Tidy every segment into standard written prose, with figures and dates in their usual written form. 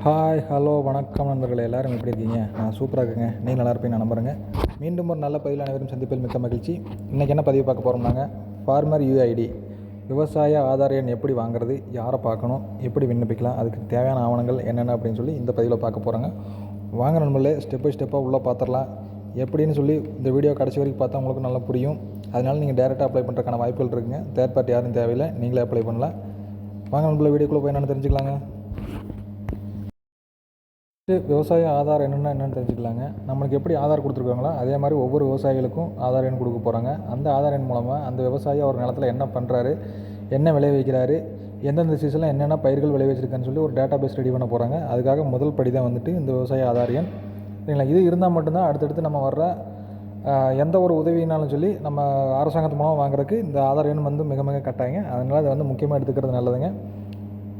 Hello வணக்கம் நண்பர்களே, எல்லோரும் எப்படி இருக்கீங்க? நான் சூப்பராக இருக்கேங்க. நீங்கள் நல்லா இருப்பீங்க நான் நம்புறேங்க. மீண்டும் ஒரு நல்ல பதிவில் அனைவரும் சந்திப்பில் மிக்க மகிழ்ச்சி. இன்றைக்கி என்ன பதிவு பார்க்க போகிறோம்னாங்க, ஃபார்மர் யூஐடி விவசாய ஆதார எண் எப்படி வாங்குறது, யாரை பார்க்கணும், எப்படி விண்ணப்பிக்கலாம், அதுக்கு தேவையான ஆவணங்கள் என்னென்ன அப்படின்னு சொல்லி இந்த பதிவில் பார்க்க போகிறோங்க. வாங்க நண்பர்களே, ஸ்டெப் பை ஸ்டெப்பாக உள்ளே பார்த்துடலாம். எப்படின்னு சொல்லி இந்த வீடியோ கடைசி வரைக்கும் பார்த்தா உங்களுக்கு நல்லா புரியும். அதனால் நீங்கள் டேரெக்டாக அப்ளை பண்ணுறதுக்கான வாய்ப்புகள் இருக்குங்க. தேர்ட் பார்ட்டி யாரும் தேவையில்லை, நீங்களே அப்ளை பண்ணலாம். வாங்க நண்பர்களே, வீடியோக்குள்ளே போய் என்னென்னு தெரிஞ்சுக்கலாங்க. விவசாய ஆதார் என்னென்னு தெரிஞ்சுக்கலாங்க. நம்மளுக்கு எப்படி ஆதார் கொடுத்துருக்காங்களோ அதே மாதிரி ஒவ்வொரு விவசாயிகளுக்கும் ஆதார் எண் கொடுக்க போகிறாங்க. அந்த ஆதார் எண் மூலமாக அந்த விவசாயி அவர் நிலத்தில் என்ன பண்ணுறாரு, என்ன விளைவிக்கிறாரு, எந்தெந்த சீசனில் என்னென்ன பயிர்கள் விளைவிச்சிருக்கான்னு சொல்லி ஒரு டேட்டா பேஸ் ரெடி பண்ண போகிறாங்க. அதுக்காக முதல் படி தான் வந்துட்டு இந்த விவசாய ஆதார் எண். சரிங்களா? இது இருந்தால் மட்டும்தான் அடுத்தடுத்து நம்ம வர்ற எந்த ஒரு உதவினாலும் சொல்லி நம்ம அரசாங்கத்து மூலம் வாங்குறதுக்கு இந்த ஆதார் எண் வந்து மிக மிக கட்டாயங்க. அதனால் அதை வந்து முக்கியமாக எடுத்துக்கிறது நல்லதுங்க.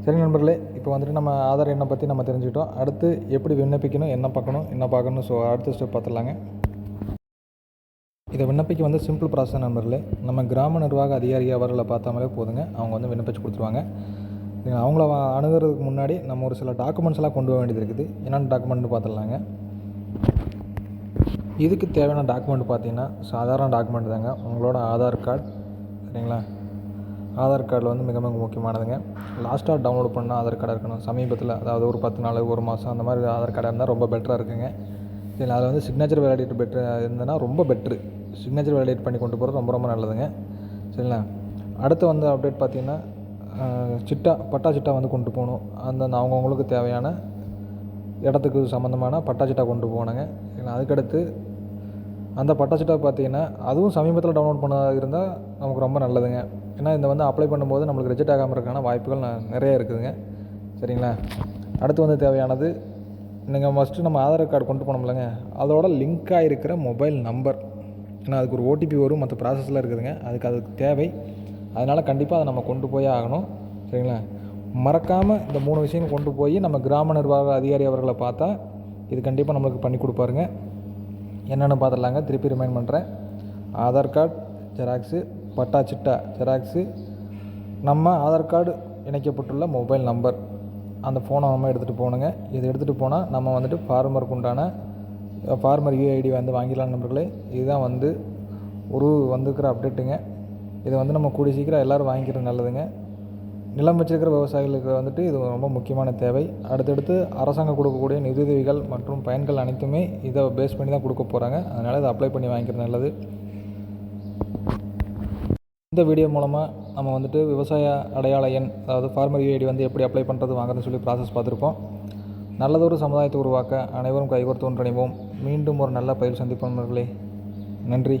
சரி நண்பர்களே, இப்போ வந்துட்டு நம்ம ஆதார் எண்ணை பற்றி நம்ம தெரிஞ்சுக்கிட்டோம். அடுத்து எப்படி விண்ணப்பிக்கணும், என்ன பார்க்கணும். ஸோ அடுத்த ஸ்டெப் பார்த்துடலாங்க. இதை விண்ணப்பிக்க வந்து சிம்பிள் ப்ராசஸ் நண்பர்களே. நம்ம கிராம நிர்வாக அதிகாரி அவர்களை பார்த்தாமலே போதுங்க, அவங்க வந்து விண்ணப்பிச்சு கொடுத்துருவாங்க. அவங்கள அணுகிறதுக்கு முன்னாடி நம்ம ஒரு சில டாக்குமெண்ட்ஸ் எல்லாம் கொண்டு வர வேண்டியது இருக்குது. என்னென்ன டாக்குமெண்ட்னு பார்த்துடலாங்க. இதுக்கு தேவையான டாக்குமெண்ட் பார்த்திங்கன்னா சாதாரண டாக்குமெண்ட் தாங்க. உங்களோட ஆதார் கார்டு, சரிங்களா? ஆதார் கார்டில் வந்து மிக மிக முக்கியமானதுங்க. லாஸ்ட்டாக டவுன்லோட் பண்ணால் ஆதார் கார்டாக இருக்கணும். சமீபத்தில், அதாவது ஒரு 10 நாள், ஒரு மாதம் அந்த மாதிரி ஆதார் கார்டாக இருந்தால் ரொம்ப பெட்டராக இருக்குங்க. சரி, அதில் வந்து சிக்னேச்சர் வேலிடேட் பெட்ரு இருந்ததுன்னா ரொம்ப பெட்ரு. சிக்னேச்சர் வேலிடேட் பண்ணி கொண்டு போகிறது ரொம்ப ரொம்ப நல்லதுங்க. சரிங்களா? அடுத்து வந்து அப்டேட் பார்த்திங்கன்னா பட்டா சிட்டா வந்து கொண்டு போகணும். அந்தந்த அவங்கவுங்களுக்கு தேவையான இடத்துக்கு சம்மந்தமான பட்டா சிட்டா கொண்டு போகணுங்க. அதுக்கடுத்து அந்த பட்டா சிட்டா பார்த்திங்கன்னா அதுவும் சமீபத்தில் டவுன்லோட் பண்ண இருந்தால் நமக்கு ரொம்ப நல்லதுங்க. ஏன்னா இந்த வந்து அப்ளை பண்ணும்போது நம்மளுக்கு ரிஜெக்ட் ஆகாமல் இருக்கான வாய்ப்புகள் நிறைய இருக்குதுங்க. சரிங்களா? அடுத்து வந்து தேவையானது, நீங்கள் ஃபஸ்ட்டு நம்ம ஆதார் கார்டு கொண்டு போனோம்லங்க, அதோட லிங்காக இருக்கிற மொபைல் நம்பர். ஏன்னா அதுக்கு ஒரு ஓடிபி வரும், மற்ற ப்ராசஸ்லாம் இருக்குதுங்க. அதுக்கு தேவை. அதனால் கண்டிப்பாக அதை நம்ம கொண்டு போயே ஆகணும். சரிங்களா? மறக்காமல் இந்த 3 விஷயம் கொண்டு போய் நம்ம கிராம நிர்வாக அதிகாரி அவர்களை பார்த்தா இது கண்டிப்பாக நம்மளுக்கு பண்ணி கொடுப்பாருங்க. என்னென்னு பார்த்துடலாங்க. திருப்பி ரிமைண்ட் பண்ணுறேன். Aadhaar card xerox, patta chitta xerox, நம்ம ஆதார் கார்டு இணைக்கப்பட்டுள்ள மொபைல் நம்பர், அந்த ஃபோனை நம்ம எடுத்துகிட்டு போகணுங்க. இதை எடுத்துகிட்டு போனால் நம்ம வந்துட்டு ஃபார்மருக்கு உண்டான ஃபார்மர் யூஐடி வந்து வாங்கிடலாம் நண்பர்களே. இதுதான் வந்து வந்துருக்கிற அப்டேட்டுங்க. இதை வந்து நம்ம கூடிய சீக்கிரம் எல்லோரும் வாங்கிக்கிறது நல்லதுங்க. நிலம் வச்சிருக்கிற விவசாயிகளுக்கு வந்துட்டு இது ரொம்ப முக்கியமான தேவை. அடுத்தடுத்து அரசாங்கம் கொடுக்கக்கூடிய நிதியுதவிகள் மற்றும் பயன்கள் அனைத்துமே இதை பேஸ் பண்ணி தான் கொடுக்க போகிறாங்க. அதனால் இதை அப்ளை பண்ணி வாங்கிக்கிறது நல்லது. இந்த வீடியோ மூலமாக நம்ம வந்துட்டு விவசாய அடையாள எண், அதாவது ஃபார்மர் யூஐடி வந்து எப்படி அப்ளை பண்ணுறது வாங்குறதுன்னு சொல்லி ப்ராசஸ் பார்த்துருப்போம். நல்லதொரு சமுதாயத்தை உருவாக்க அனைவரும் கைகோர்த்து ஒன்றிணைவோம். மீண்டும் ஒரு நல்ல பயிர் சந்திப்போம் நண்பர்களே. நன்றி.